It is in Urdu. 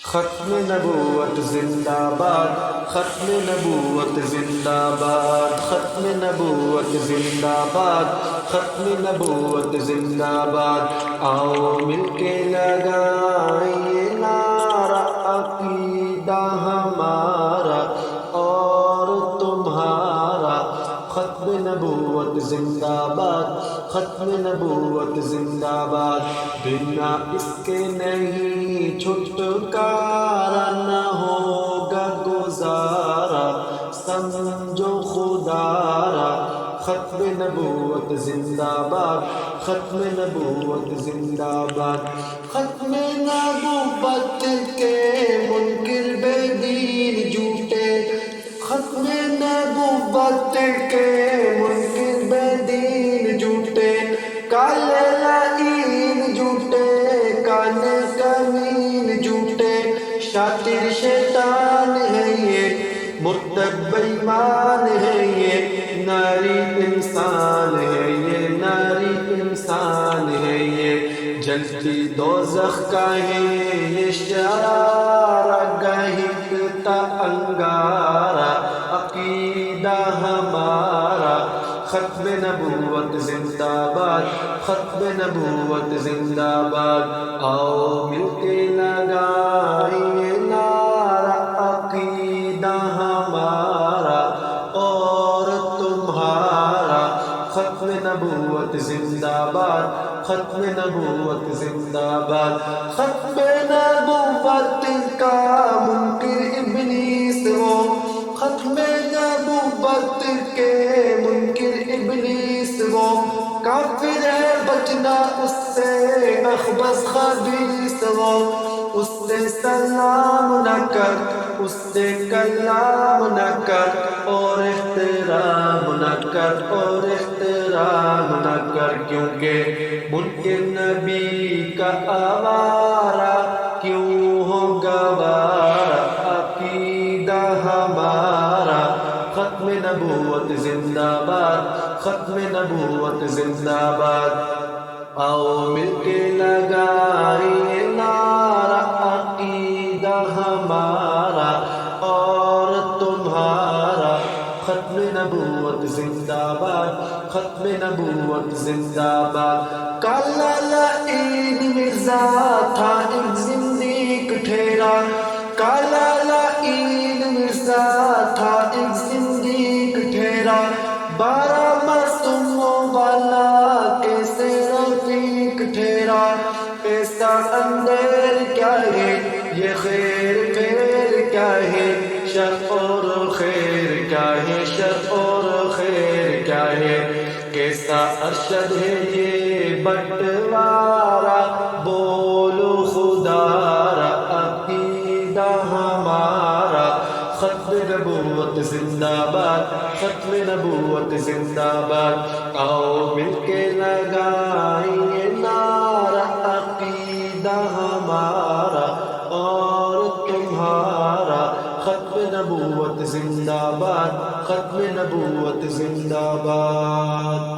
ختم نبوت زندہ باد، ختم نبوت زندہ باد، ختم نبوت زندہ باد، ختم نبوت زندہ باد۔ آؤ مل کے لگائیں یہ نعرہ، عقیدہ ہمارا اور تمہارا۔ ختم نبوت زندہ باد، ختم نبوت زندہ باد۔ بنا اس کے نہیں چھٹکارا، نہ ہوگا گزارا، سمجھو خدا را۔ ختم نبوت زندہ باد، ختم نبوت زندہ باد۔ ختم نبوت کے منکر بے دین جھوٹے، ختم نبوت کے منکر بے دین جھوٹے، کالے لعین جھوٹے، کانے کمین جھوٹے، شاطر شیطان ہے یہ، مرتد بےایمان ہے یہ، ناری انسان ہے یہ، ناری انسان ہے یہ۔ جلتی دوزخ کا ہے یہ شرارہ، گہکتا انگارہ، عقیدہ ہمارا۔ ختم نبوت زندہ باد، ختم نبوت زندہ باد۔ آؤ مل کے لگائیں یہ نعرہ، عقیدہ ہمارا اور تمہارا۔ ختم نبوت زندہ باد، ختم نبوت زندہ باد۔ ختم نبوت کا منکر ابلیس ہو، ختم نبوت کے منکر ابلیس وہ، کافر ہے بچنا اس سے اخبث خبیث وہ۔ اس سے سلام نہ کر، اس سے کلام نہ کر، اور احترام نہ کر، اور احترام نہ کر، کیونکہ منکر نبی کا آوارہ کیوں ہو گوارا، عقیدہ ہمارا۔ ختم نبوت زندہ باد، ختم نبوت زندہ باد۔ آؤ مل کے لگائیں یہ نعرہ، عقیدہ ہمارا اور تمہارا۔ ختم نبوت زندہ باد، ختم نبوت زندہ باد۔ کالا لعین مرزا تھا ایک زندیق ٹھہرا، کالا لعین مرزا تھا ایک زندیق ٹھہرا، 12 معصوموں والا کیسے رفیق ٹھہرا۔ ایسا اندھیر کیا ہے یہ خیر خیر کیا ہے، شر اور خیر کیا ہے، شر اور خیر کیا ہے۔ کیسا ارشد ہے یہ بٹوارا، بولو خدا را، عقیدہ ہمارا۔ ختم نبوت زندہ باد، ختم نبوت زندہ باد۔ آؤ مل کے لگائیں یہ نعرہ، عقیدہ ہمارا اور تمہارا۔ ختم نبوت زندہ باد، ختم نبوت زندہ باد۔